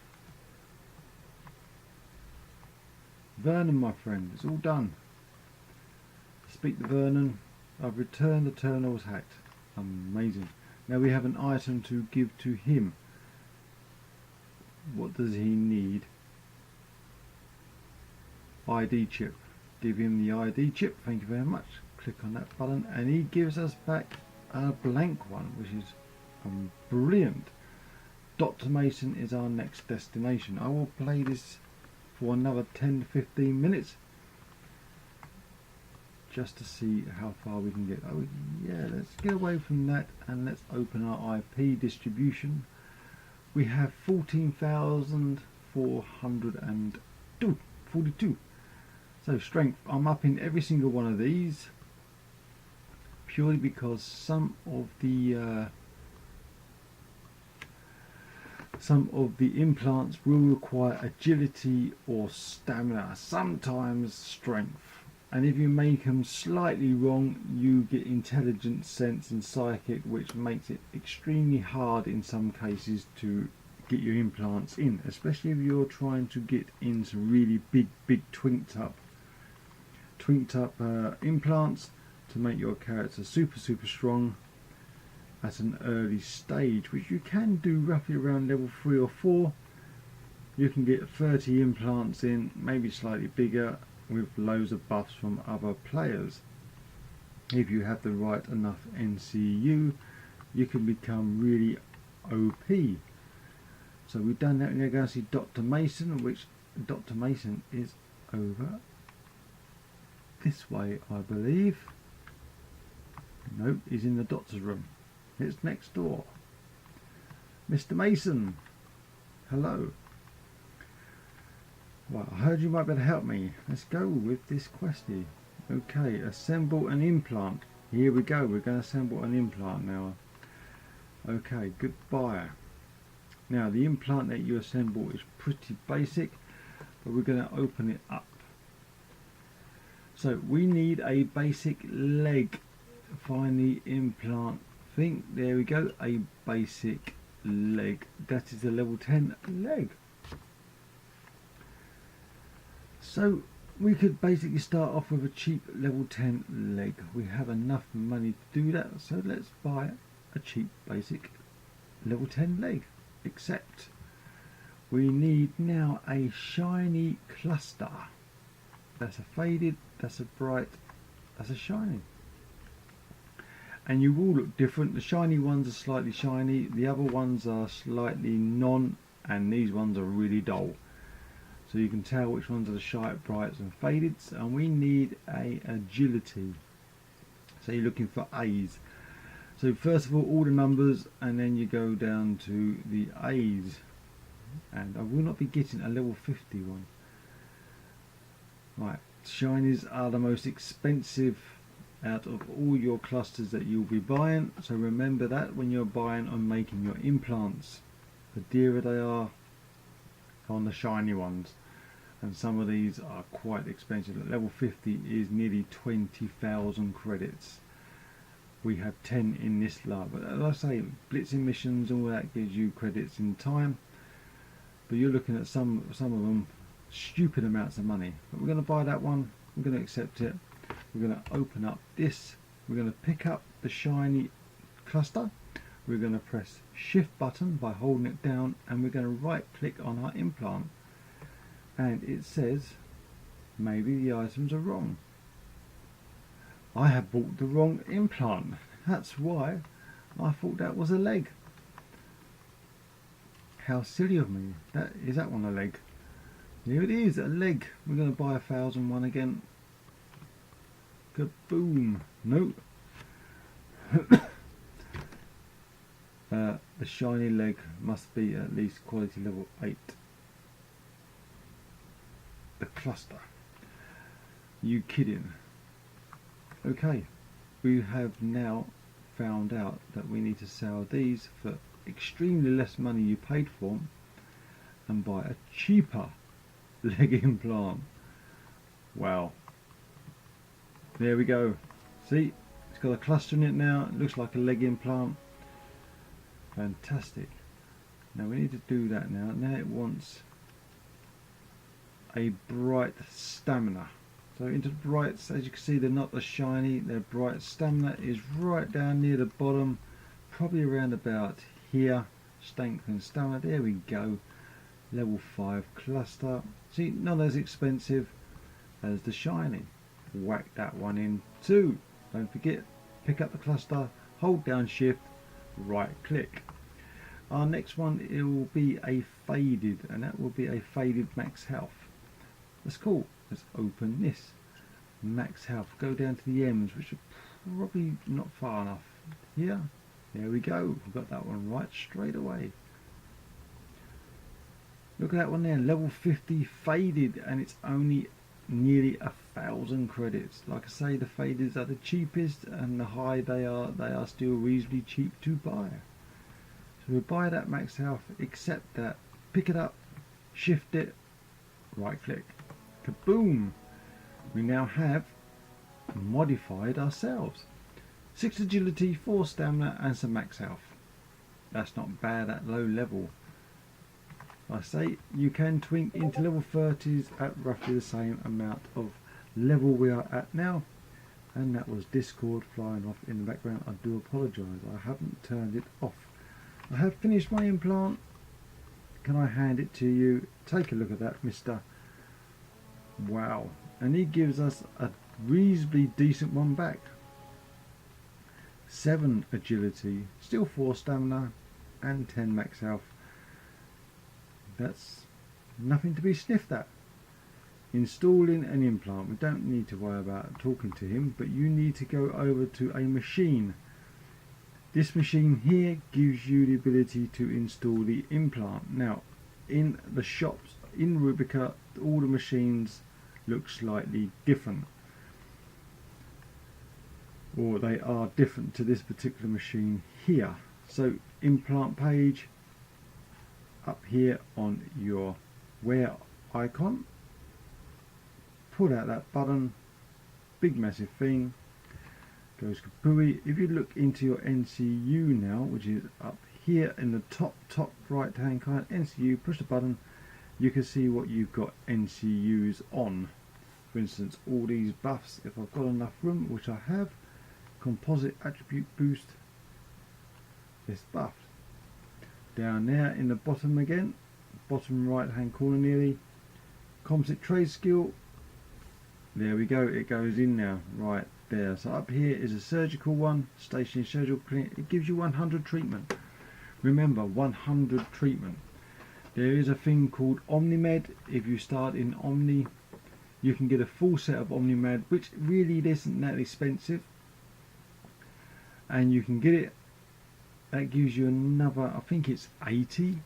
Vernon, my friend, it's all done. Speak to Vernon. I've returned the terminal was hacked. Amazing. Now we have an item to give to him. What does he need? ID chip. Give him the ID chip. Thank you very much. Click on that button and he gives us back a blank one, which is brilliant. Dr. Mason is our next destination. I will play this for another 10 to 15 minutes just to see how far we can get. Oh yeah, let's get away from that and let's open our IP distribution. We have 14,442. So strength, I'm up in every single one of these purely because some of the implants will require agility or stamina, sometimes strength. And if you make them slightly wrong, you get intelligence, sense and psychic, which makes it extremely hard in some cases to get your implants in, especially if you're trying to get in some really big twinked up implants to make your character super strong at an early stage, which you can do roughly around level 3 or 4. You can get 30 implants in, maybe slightly bigger, with loads of buffs from other players. If you have the right enough NCU, you can become really OP. So we've done that. We're going to see Dr. Mason, which Dr. Mason is over this way, I believe. Nope, he's in the doctor's room. It's next door. Mr. Mason, hello. Well, I heard you might be able to help me. Let's go with this questie. Okay, assemble an implant. Here we go, we're going to assemble an implant now. Okay, goodbye. Now the implant that you assemble is pretty basic, but we're going to open it up. So we need a basic leg. Find the implant thing. There we go, a basic leg. That is a level 10 leg. So we could basically start off with a cheap level 10 leg. We have enough money to do that, so let's buy a cheap basic level 10 leg. Except we need now a shiny cluster. That's a faded, that's a bright, that's a shiny. And you will look different. The shiny ones are slightly shiny, the other ones are slightly non, and these ones are really dull. So you can tell which ones are the shy, brights and fadeds, and we need a agility. So you're looking for A's. So first of all the numbers, and then you go down to the A's. And I will not be getting a level 50 one. Right, shinies are the most expensive out of all your clusters that you'll be buying. So remember that when you're buying and making your implants. The dearer they are on the shiny ones. And some of these are quite expensive. At level 50 is nearly 20,000 credits. We have 10 in this lab, but as I say, blitzing missions, all that gives you credits in time. But you're looking at some of them stupid amounts of money. But we're going to buy that one. We're going to accept it. We're going to open up this. We're going to pick up the shiny cluster, we're going to press shift button by holding it down, and we're going to right click on our implant, and it says maybe the items are wrong. I have bought the wrong implant. That's why I thought that was a leg. How silly of me. Is that one a leg? Here it is, a leg. We're going to buy 1001 again. Kaboom. Nope. The shiny leg must be at least quality level 8. The cluster. You kidding? Okay, we have now found out that we need to sell these for extremely less money you paid for them and buy a cheaper leg implant. Wow. There we go. See, it's got a cluster in it now. It looks like a leg implant. Fantastic. Now we need to do that now. Now it wants a bright stamina. So into the brights, as you can see, they're not as shiny. Their bright stamina is right down near the bottom, probably around about here. Strength and stamina, there we go. Level 5 cluster. See, not as expensive as the shiny. Whack that one in too. Don't forget, pick up the cluster, hold down shift, right click. Our next one, it will be a faded, and that will be a faded max health. That's cool. Let's open this. Max health. Go down to the M's, which are probably not far enough. Here. There we go. We've got that one right straight away. Look at that one there. Level 50 faded, and it's only nearly 1,000 credits. Like I say, the faders are the cheapest, and the high they are still reasonably cheap to buy. So we buy that max health, accept that, pick it up, shift it, right click. Kaboom! We now have modified ourselves. 6 agility, 4 stamina and some max health. That's not bad at low level. I say you can twink into level 30s at roughly the same amount of level we are at now. And that was Discord flying off in the background. I do apologise, I haven't turned it off. I have finished my implant. Can I hand it to you? Take a look at that, mister. Wow, and he gives us a reasonably decent one back. 7 agility, still 4 stamina and 10 max health. That's nothing to be sniffed at. Installing an implant, we don't need to worry about talking to him, but you need to go over to a machine. This machine here gives you the ability to install the implant. Now, in the shops in Rubica, all the machines look slightly different, or they are different to this particular machine here. So implant page, up here on your wear icon, pull out that button, big massive thing, goes kapooey. If you look into your NCU now, which is up here in the top right hand corner, NCU, push the button, you can see what you've got NCUs on. For instance, all these buffs, if I've got enough room, which I have, composite attribute boost, it's buffed. Down there in the bottom again, bottom right hand corner nearly, composite trade skill, there we go, it goes in now, right there. So up here is a surgical one, stationary surgical clinic, it gives you 100 treatment. Remember, 100 treatment. There is a thing called OmniMed. If you start in Omni, you can get a full set of OmniMed, which really isn't that expensive, and you can get it. That gives you another, I think it's 80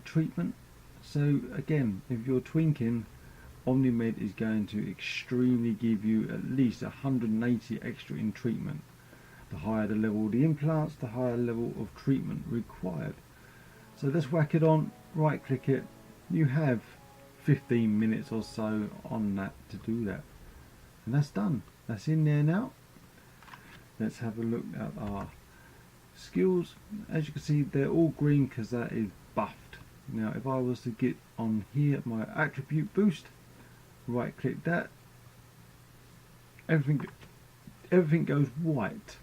treatment. So again, if you're twinking, OmniMed is going to extremely give you at least 180 extra in treatment. The higher the level of the implants, the higher level of treatment required. So let's whack it on, right click it. You have 15 minutes or so on that to do that. And that's done. That's in there now. Let's have a look at our skills. As you can see, they're all green because that is buffed. Now if I was to get on here my attribute boost, right click that, everything goes white.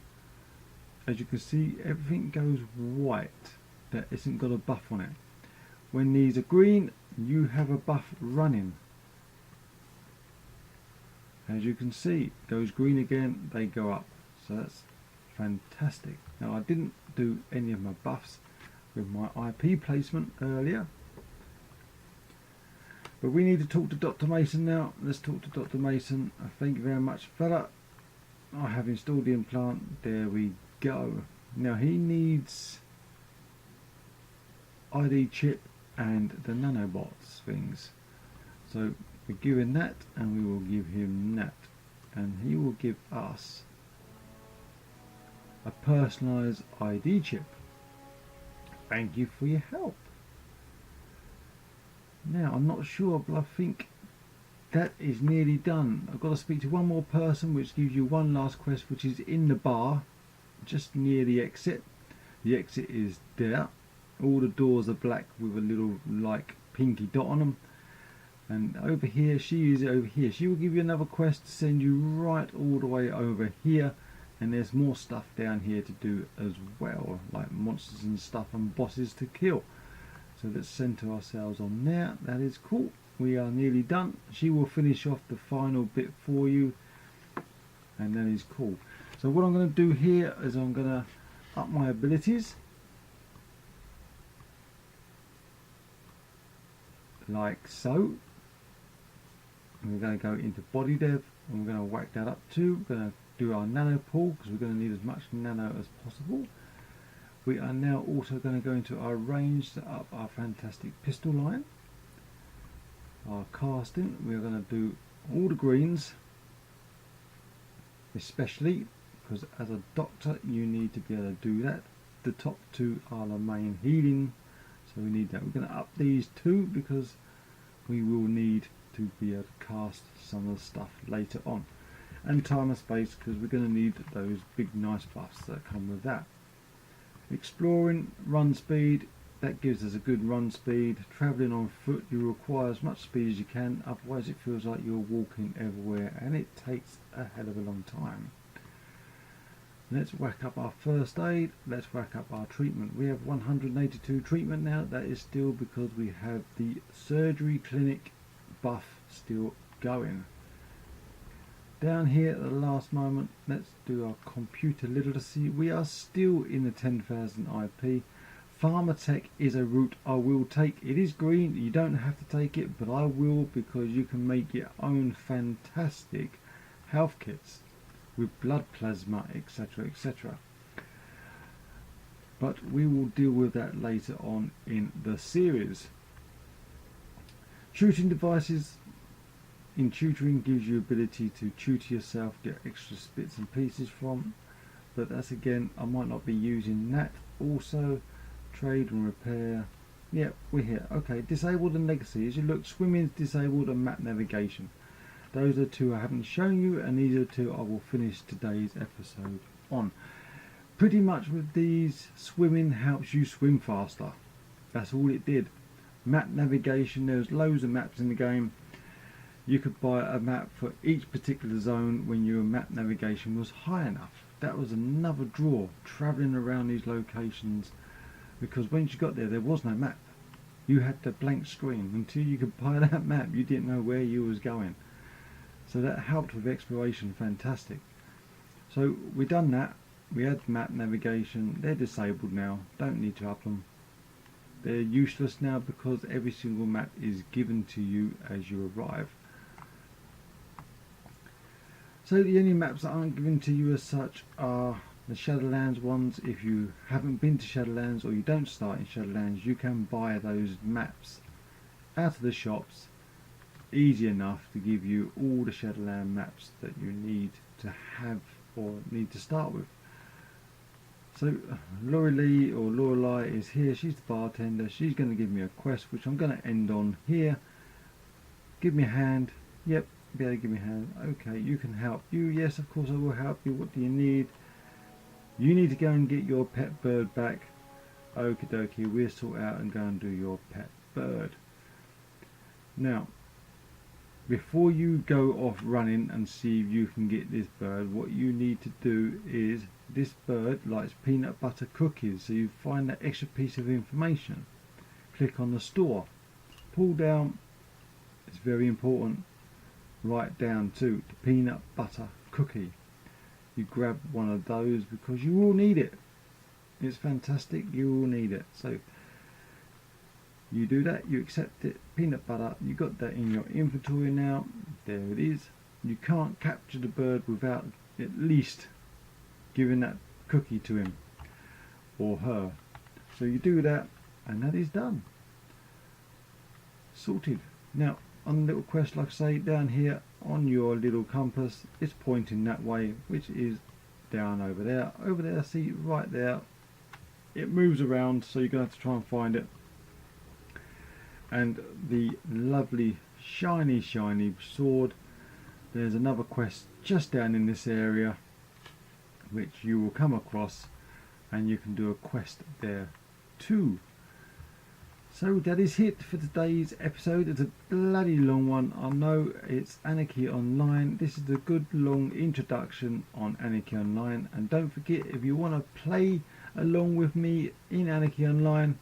as you can see, everything goes white. That isn't got a buff on it. When these are green, you have a buff running. As you can see, it goes green again, they go up. So that's fantastic. Now I didn't do any of my buffs with my IP placement earlier, but we need to talk to Dr. Mason now. Let's talk to Dr. Mason. Thank you very much, fella. I have installed the implant. There we go. Now he needs ID chip and the nanobots things. So we're giving that, and we will give him that, and he will give us a personalised ID chip. Thank you for your help. Now I'm not sure, but I think that is nearly done. I've got to speak to one more person, which gives you one last quest, which is in the bar just near the exit. The exit is there. All the doors are black with a little like pinky dot on them, and over here, she is over here. She will give you another quest to send you right all the way over here, and there's more stuff down here to do as well, like monsters and stuff and bosses to kill. So let's center ourselves on there. That is cool. We are nearly done. She will finish off the final bit for you, and that is cool. So what I'm going to do here is I'm going to up my abilities like so. We're going to go into body dev, and we're going to whack that up too. We're going to do our nano pool, because we're going to need as much nano as possible. We are now also going to go into our range to up our fantastic pistol line. Our casting, we're going to do all the greens, especially because as a doctor you need to be able to do that. The top two are the main healing, so we need that. We're going to up these two because we will need to be able to cast some of the stuff later on. And time and space, because we're going to need those big nice buffs that come with that. Exploring, run speed, that gives us a good run speed. Travelling on foot, you require as much speed as you can, otherwise it feels like you're walking everywhere, and it takes a hell of a long time. Let's whack up our first aid, let's whack up our treatment. We have 182 treatment now. That is still because we have the surgery clinic buff still going. Down here at the last moment, let's do our computer literacy. We are still in the 10,000 IP. Pharmatech is a route I will take. It is green, you don't have to take it, but I will, because you can make your own fantastic health kits with blood plasma, etc, etc. But we will deal with that later on in the series. Shooting devices. In tutoring gives you ability to tutor yourself, get extra bits and pieces from, but that's again, I might not be using that. Also trade and repair, yeah, we're here. Okay, disabled and legacy. As you look, swimming is disabled and map navigation. Those are two I haven't shown you, and these are two I will finish today's episode on. Pretty much with these, swimming helps you swim faster. That's all it did. Map navigation, there's loads of maps in the game. You could buy a map for each particular zone when your map navigation was high enough. That was another draw, travelling around these locations, because once you got there, there was no map. You had the blank screen. Until you could buy that map, you didn't know where you was going. So that helped with exploration, fantastic. So we done that. We had map navigation. They're disabled now, don't need to up them. They're useless now because every single map is given to you as you arrive. So the only maps that aren't given to you as such are the Shadowlands ones. If you haven't been to Shadowlands, or you don't start in Shadowlands, you can buy those maps out of the shops, easy enough to give you all the Shadowland maps that you need to have or need to start with. So Lorelei is here. She's the bartender. She's going to give me a quest, which I'm going to end on here. Give me a hand. Yep, be able to give me a hand. Okay, you can help. You, yes, of course I will help you. What do you need? You need to go and get your pet bird back. Okie dokie, we'll sort out and go and do your pet bird. Now, before you go off running and see if you can get this bird, what you need to do is this bird likes peanut butter cookies, so you find that extra piece of information. Click on the store, pull down, it's very important, write down too, the peanut butter cookie. You grab one of those because you will need it. It's fantastic, you will need it. So you do that, you accept it, peanut butter, you got that in your inventory now, there it is. You can't capture the bird without at least giving that cookie to him or her. So you do that and that is done. Sorted. Now on the little quest, like I say, down here on your little compass, it's pointing that way, which is down over there. Over there, see, right there, it moves around, so you're going to have to try and find it. And the lovely shiny sword, there's another quest just down in this area which you will come across, and you can do a quest there too. So that is it for today's episode. It's a bloody long one, I know. It's Anarchy Online. This is a good long introduction on Anarchy Online, and don't forget, if you want to play along with me in Anarchy Online,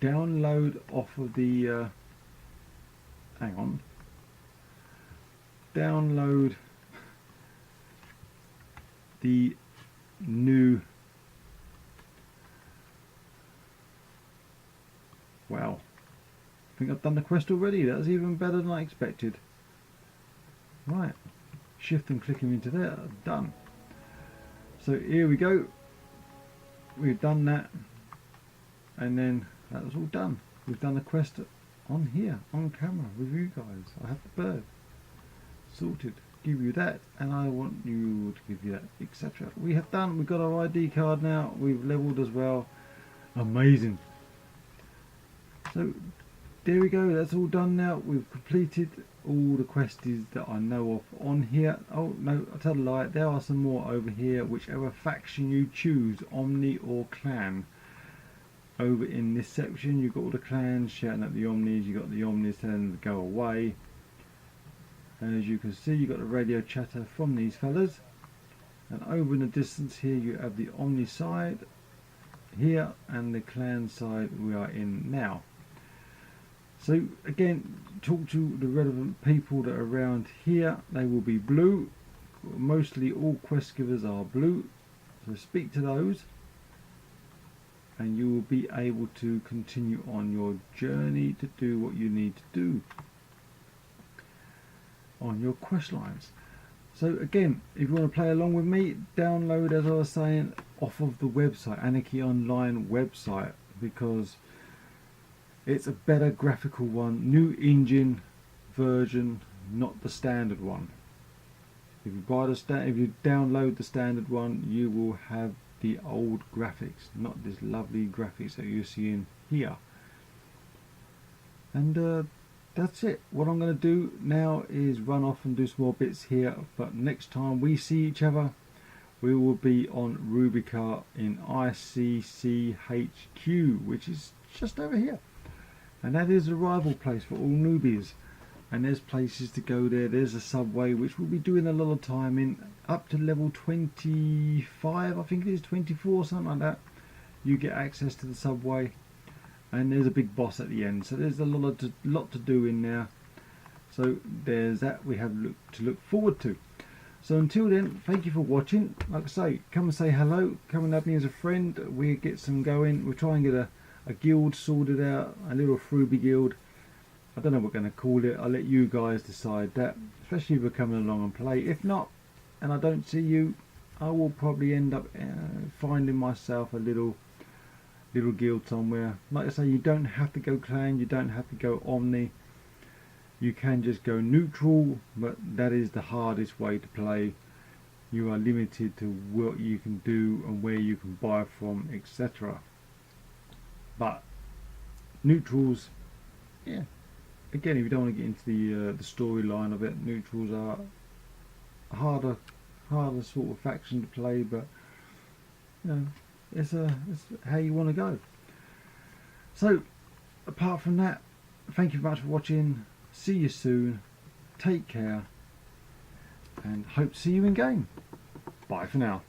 download off of the download the new, wow, I think I've done the quest already. That's even better than I expected. Right, shift and clicking into there, done. So here we go, we've done that, and then that was all done. We've done the quest on here, on camera with you guys. I have the bird sorted, give you that, and I want you to give you that, etc. We have done, we've got our ID card now, we've leveled as well. Amazing. So there we go, that's all done now. We've completed all the quests that I know of on here. Oh no, I tell a lie, there are some more over here, whichever faction you choose, Omni or Clan. Over in this section you've got all the clans shouting at the Omnis, you've got the Omnis telling them to go away. And as you can see, you've got the radio chatter from these fellas. And over in the distance here you have the Omni side here, and the clan side we are in now. So again, talk to the relevant people that are around here. They will be blue. Mostly all quest givers are blue, so speak to those, and you will be able to continue on your journey to do what you need to do on your quest lines. So again, if you want to play along with me, download, as I was saying, off of the website, Anarchy Online website, because it's a better graphical one, new engine version, not the standard one. If you buy if you download the standard one, you will have the old graphics, not this lovely graphics that you're seeing here. And that's it. What I'm going to do now is run off and do some more bits here, but next time we see each other, we will be on Rubica in ICCHQ, which is just over here, and that is a rival place for all newbies. And there's places to go there. There's a subway which we'll be doing a lot of time in, up to level 25, I think it is 24, something like that. You get access to the subway, and there's a big boss at the end. So there's a lot to do in there. So there's that we have to look forward to. So until then, thank you for watching. Like I say, come and say hello. Come and have me as a friend. We get some going. We'll try and get a guild sorted out, a little Fruby guild. I don't know what we're going to call it. I'll let you guys decide that, especially if you're coming along and play. If not, and I don't see you, I will probably end up finding myself a little guild somewhere. Like I say, you don't have to go clan, you don't have to go Omni. You can just go neutral, but that is the hardest way to play. You are limited to what you can do and where you can buy from, etc. But neutrals, yeah. Again, if you don't want to get into the storyline of it, neutrals are a harder sort of faction to play, but you know, it's how you want to go. So, apart from that, thank you very much for watching. See you soon. Take care, and hope to see you in game. Bye for now.